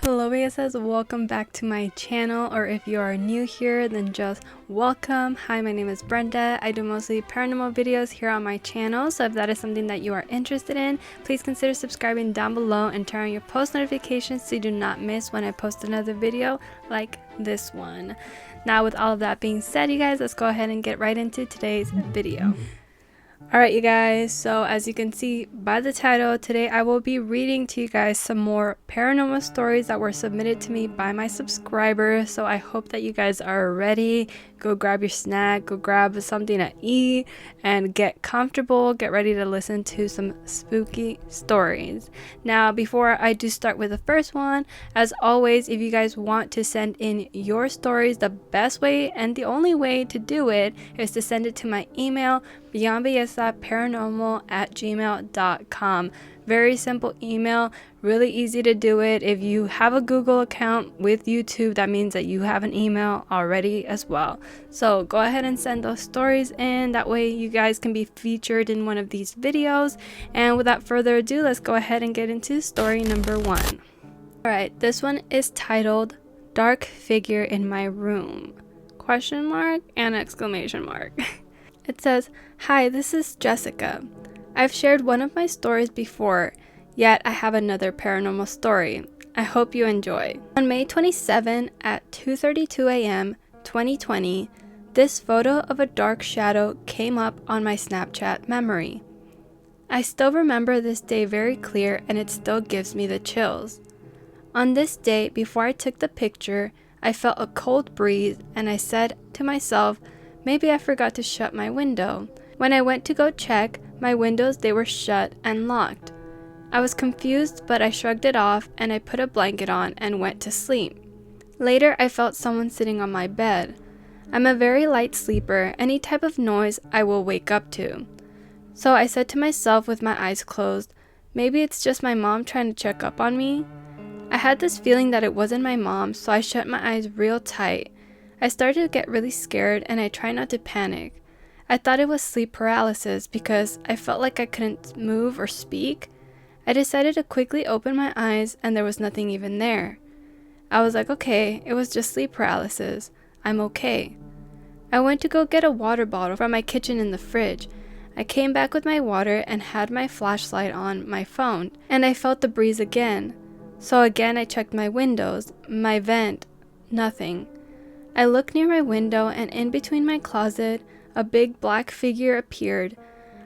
Hello BSS, welcome back to my channel, or if you are new here then just welcome. Hi, my name is Brenda. I do mostly paranormal videos here on my channel, so if that is something that you are interested in, please consider subscribing down below and turn on your post notifications so you do not miss when I post another video like this one. Now with all of that being said, you guys, let's go ahead and get right into today's video. Alright you guys, so as you can see by the title, today I will be reading to you guys some more paranormal stories that were submitted to me by my subscribers. So I hope that you guys are ready. Go grab your snack, go grab something to eat, and get comfortable, get ready to listen to some spooky stories. Now before I do start with the first one, as always, if you guys want to send in your stories, the best way and the only way to do it is to send it to my email, beyondbs.paranormal@gmail.com. Very simple email, really easy to do it. If you have a Google account with YouTube, that means that you have an email already as well. So go ahead and send those stories in, that way you guys can be featured in one of these videos. And without further ado, let's go ahead and get into story number 1. Alright, this one is titled Dark Figure in My Room? Question mark and exclamation mark. It says, "Hi, this is Jessica. I've shared one of my stories before, yet I have another paranormal story. I hope you enjoy. On May 27 at 2:32 a.m. 2020, this photo of a dark shadow came up on my Snapchat memory. I still remember this day very clear and it still gives me the chills. On this day, before I took the picture, I felt a cold breeze and I said to myself, maybe I forgot to shut my window. When I went to go check, my windows, they were shut and locked. I was confused, but I shrugged it off and I put a blanket on and went to sleep. Later, I felt someone sitting on my bed. I'm a very light sleeper. Any type of noise I will wake up to. So I said to myself with my eyes closed, maybe it's just my mom trying to check up on me. I had this feeling that it wasn't my mom, so I shut my eyes real tight. I started to get really scared and I tried not to panic. I thought it was sleep paralysis because I felt like I couldn't move or speak. I decided to quickly open my eyes and there was nothing even there. I was like, okay, it was just sleep paralysis. I'm okay. I went to go get a water bottle from my kitchen in the fridge. I came back with my water and had my flashlight on my phone, and I felt the breeze again. So again I checked my windows, my vent, nothing. I looked near my window and in between my closet, a big black figure appeared.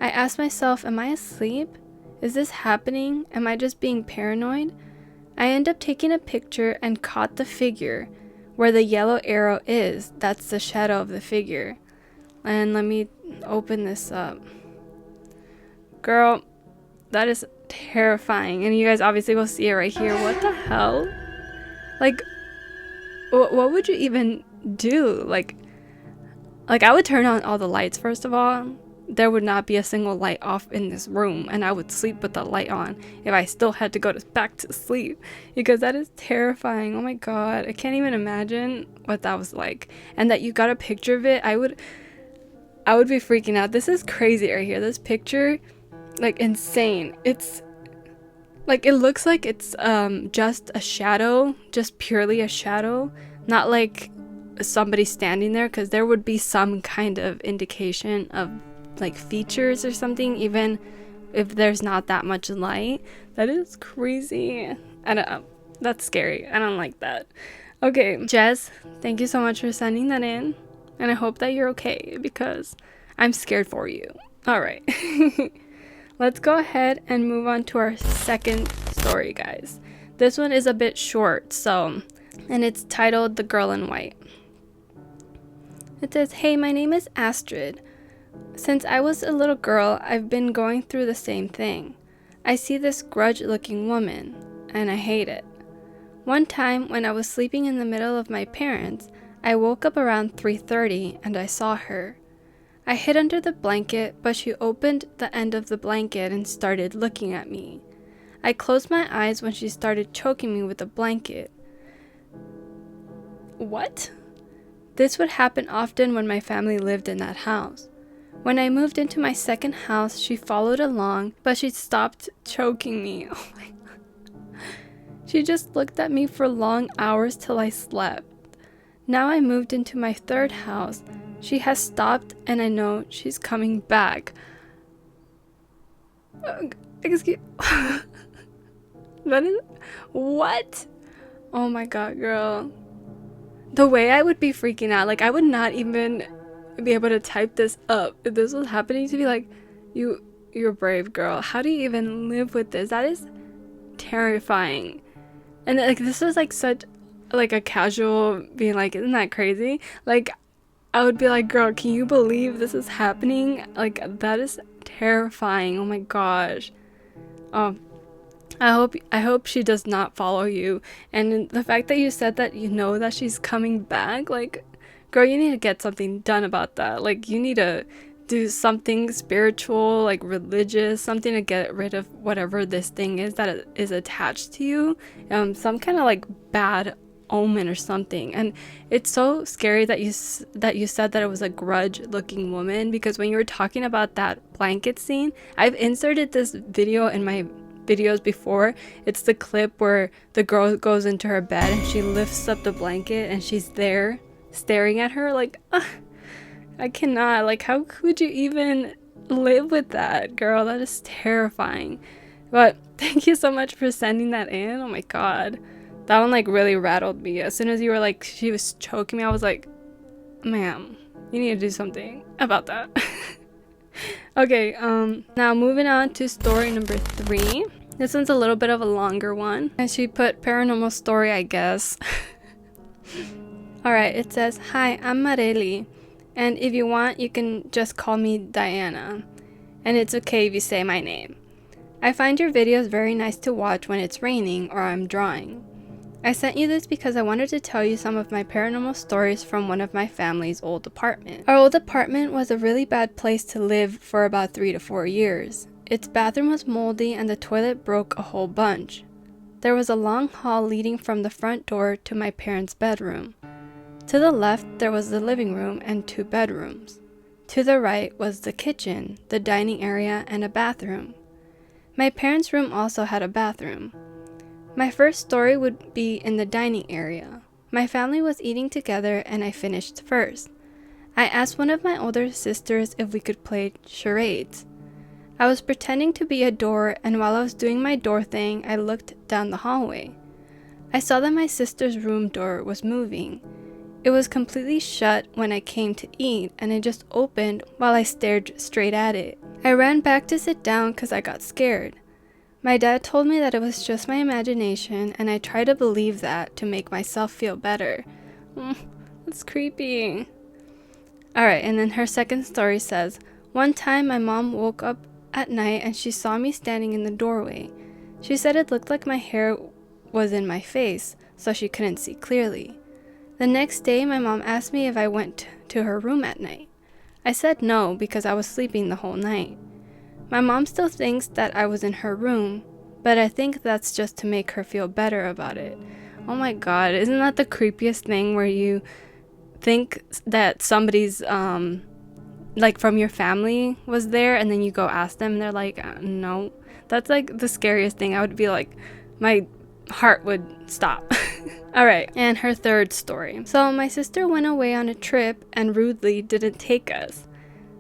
I asked myself, am I asleep? Is this happening? Am I just being paranoid? I ended up taking a picture and caught the figure. Where the yellow arrow is, that's the shadow of the figure. And let me open this up. Girl, that is terrifying. And you guys obviously will see it right here. What the hell? Like, what would you even do? Like I would turn on all the lights first of all. There would not be a single light off in this room, and I would sleep with the light on if I still had to go back to sleep, because that is terrifying. Oh my god, I can't even imagine what that was like. And that you got a picture of it, I would be freaking out. This is crazy right here. This picture, like, insane. It's like, it looks like it's just a shadow, just purely a shadow, not like somebody standing there, because there would be some kind of indication of like features or something, even if there's not that much light. That is crazy. I don't know, that's scary. I don't like that. Okay, Jess, thank you so much for sending that in, and I hope that you're okay because I'm scared for you. All right. Let's go ahead and move on to our second story, guys. This one is a bit short, and it's titled The Girl in White. It says, hey, my name is Astrid. Since I was a little girl, I've been going through the same thing. I see this grudge-looking woman, and I hate it. One time, when I was sleeping in the middle of my parents, I woke up around 3:30 and I saw her. I hid under the blanket, but she opened the end of the blanket and started looking at me. I closed my eyes when she started choking me with the blanket. What? This would happen often when my family lived in that house. When I moved into my second house, she followed along, but she stopped choking me. Oh my God. She just looked at me for long hours till I slept. Now I moved into my third house. She has stopped and I know she's coming back. Excuse what? Oh my god, girl. The way I would be freaking out, like I would not even be able to type this up if this was happening to me. Like, you're brave, girl. How do you even live with this? That is terrifying. And like this was like such like a casual being like, isn't that crazy? Like I would be like, girl, can you believe this is happening? Like that is terrifying. Oh my gosh. Oh, I hope she does not follow you. And the fact that you said that you know that she's coming back, like, girl, you need to get something done about that. Like, you need to do something spiritual, like religious, something to get rid of whatever this thing is that is attached to you. Some kind of like bad omen or something. And it's so scary that you said that it was a grudge looking woman, because when you were talking about that blanket scene, I've inserted this video in my videos before. It's the clip where the girl goes into her bed and she lifts up the blanket and she's there staring at her. Like, I cannot. Like, how could you even live with that, girl? That is terrifying. But thank you so much for sending that in. Oh my god, that one like really rattled me. As soon as you were like, she was choking me, I was like, ma'am, you need to do something about that. Okay, now moving on to story number 3. This one's a little bit of a longer one, and she put paranormal story, I guess. Alright, it says, hi, I'm Mareli, and if you want, you can just call me Diana, and it's okay if you say my name. I find your videos very nice to watch when it's raining or I'm drawing. I sent you this because I wanted to tell you some of my paranormal stories from one of my family's old apartments. Our old apartment was a really bad place to live for about 3 to 4 years. Its bathroom was moldy and the toilet broke a whole bunch. There was a long hall leading from the front door to my parents' bedroom. To the left there was the living room and 2 bedrooms. To the right was the kitchen, the dining area, and a bathroom. My parents' room also had a bathroom. My first story would be in the dining area. My family was eating together and I finished first. I asked one of my older sisters if we could play charades. I was pretending to be a door, and while I was doing my door thing, I looked down the hallway. I saw that my sister's room door was moving. It was completely shut when I came to eat, and it just opened while I stared straight at it. I ran back to sit down because I got scared. My dad told me that it was just my imagination, and I tried to believe that to make myself feel better. That's creepy. Alright, and then her second story says, one time my mom woke up at night and she saw me standing in the doorway. She said it looked like my hair was in my face, so she couldn't see clearly. The next day, my mom asked me if I went to her room at night. I said no because I was sleeping the whole night. My mom still thinks that I was in her room, but I think that's just to make her feel better about it. Oh my god, isn't that the creepiest thing, where you think that somebody's like from your family was there and then you go ask them and they're like, no. That's like the scariest thing. I would be like, my heart would stop. Alright, and her third story. So my sister went away on a trip and rudely didn't take us.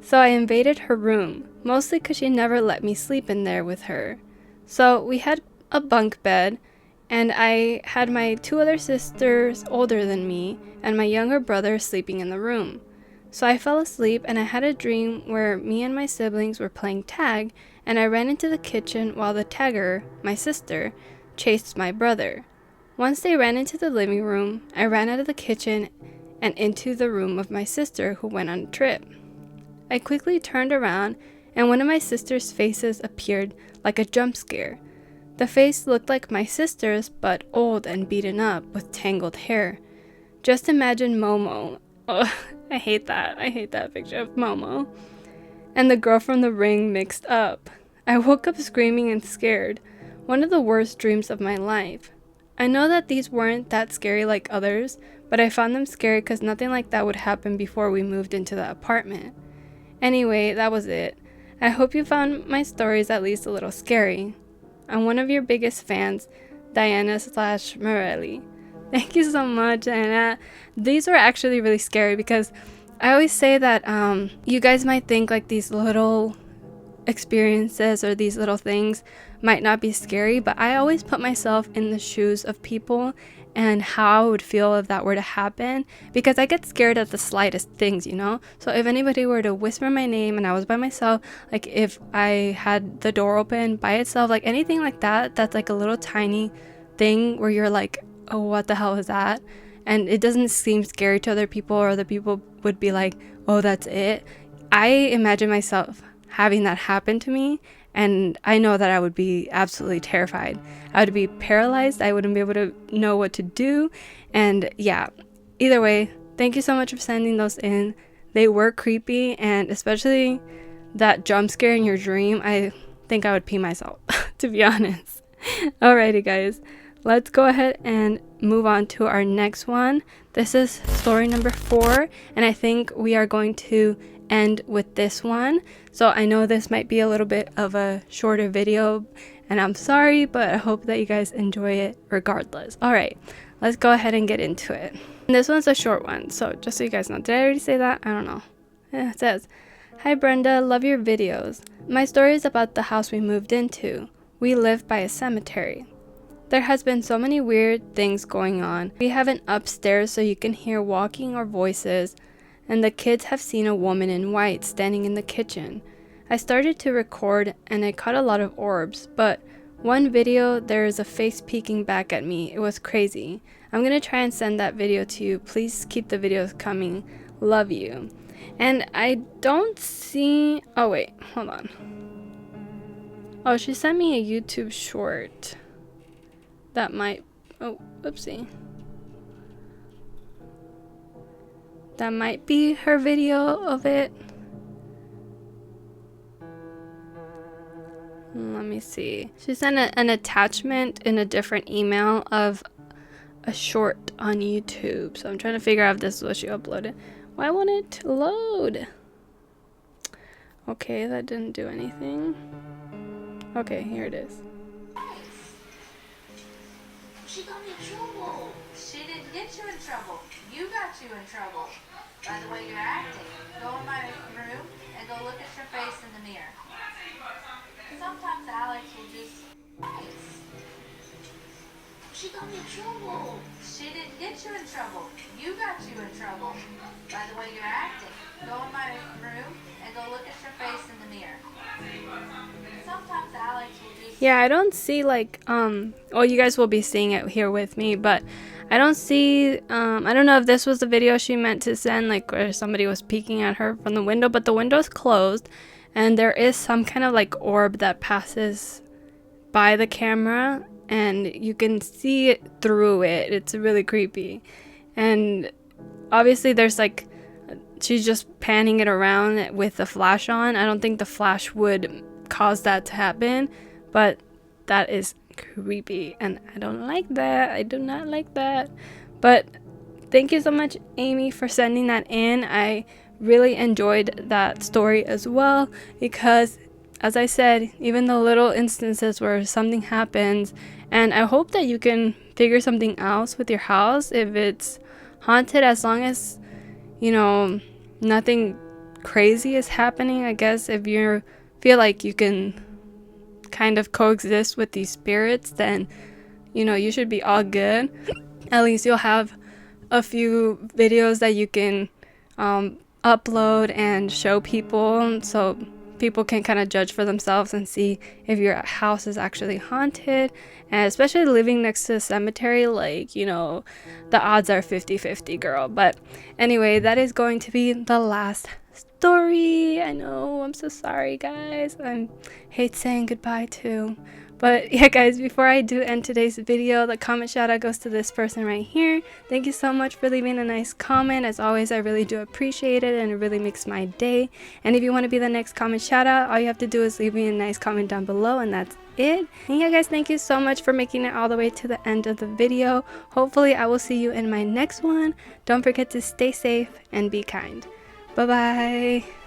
So I invaded her room, mostly because she never let me sleep in there with her. So we had a bunk bed, and I had my 2 other sisters older than me and my younger brother sleeping in the room. So I fell asleep and I had a dream where me and my siblings were playing tag, and I ran into the kitchen while the tagger, my sister, chased my brother. Once they ran into the living room, I ran out of the kitchen and into the room of my sister who went on a trip. I quickly turned around and one of my sister's faces appeared like a jump scare. The face looked like my sister's, but old and beaten up with tangled hair. Just imagine Momo. Oh, I hate that. I hate that picture of Momo. And the girl from The Ring mixed up. I woke up screaming and scared. One of the worst dreams of my life. I know that these weren't that scary like others, but I found them scary because nothing like that would happen before we moved into the apartment. Anyway, that was it. I hope you found my stories at least a little scary. I'm one of your biggest fans. Diana slash Morelli. Thank you so much, Diana. These were actually really scary because I always say that you guys might think like these little experiences or these little things might not be scary, but I always put myself in the shoes of people and how I would feel if that were to happen, because I get scared at the slightest things, you know? So if anybody were to whisper my name and I was by myself, like if I had the door open by itself, like anything like that, that's like a little tiny thing where you're like, oh, what the hell is that? And it doesn't seem scary to other people, or other people would be like, oh, that's it. I imagine myself having that happen to me, and I know that I would be absolutely terrified. I would be paralyzed. I wouldn't be able to know what to do. And yeah, either way, thank you so much for sending those in. They were creepy, and especially that jump scare in your dream, I think I would pee myself, to be honest. Alrighty guys, let's go ahead and move on to our next one. This is story number 4, and I think we are going to end with this one. So I know this might be a little bit of a shorter video, and I'm sorry, but I hope that you guys enjoy it regardless. Alright, let's go ahead and get into it. And this one's a short one, so just so you guys know. Did I already say that? I don't know. It says, "Hi Brenda, love your videos. My story is about the house we moved into. We live by a cemetery. There has been so many weird things going on. We have an upstairs so you can hear walking or voices, and the kids have seen a woman in white standing in the kitchen. I started to record and I caught a lot of orbs, but one video there is a face peeking back at me. It was crazy. I'm gonna try and send that video to you. Please keep the videos coming. Love you." And I don't see... oh wait, hold on. Oh, she sent me a YouTube short. That might... oh, oopsie. That might be her video of it. Let me see. She sent an attachment in a different email of a short on YouTube. So I'm trying to figure out if this is what she uploaded. Why won't it load? Okay, that didn't do anything. Okay, here it is. She got me in trouble. She didn't get you in trouble. You got you in trouble. By the way you're acting. Go in my room and go look at your face in the mirror. Sometimes Alex will just... She got me in trouble. She didn't get you in trouble. You got you in trouble. By the way you're acting. Go in my room and go look at your face in the mirror. Sometimes Alex will just... yeah, I don't see like well, you guys will be seeing it here with me, but I don't see I don't know if this was the video she meant to send, like where somebody was peeking at her from the window, but the window's closed and there is some kind of like orb that passes by the camera and you can see it through it. It's really creepy. And obviously there's like, she's just panning it around with the flash on. I don't think the flash would cause that to happen, but that is creepy and I don't like that. I do not like that. But thank you so much, Amy, for sending that in. I really enjoyed that story as well, because as I said, even the little instances where something happens, and I hope that you can figure something else with your house if it's haunted, as long as, you know, nothing crazy is happening. I guess if you feel like you can kind of coexist with these spirits, then, you know, you should be all good. At least you'll have a few videos that you can upload and show people, so people can kind of judge for themselves and see if your house is actually haunted. And especially living next to a cemetery, like, you know, the odds are 50-50, girl. But anyway, that is going to be the last story. I know, I'm so sorry, guys. I hate saying goodbye too. But yeah, guys, before I do end today's video, the comment shout out goes to this person right here. Thank you so much for leaving a nice comment. As always, I really do appreciate it, and it really makes my day. And if you want to be the next comment shout out, all you have to do is leave me a nice comment down below, and that's it. And yeah, guys, thank you so much for making it all the way to the end of the video. Hopefully I will see you in my next one. Don't forget to stay safe and be kind. Bye bye.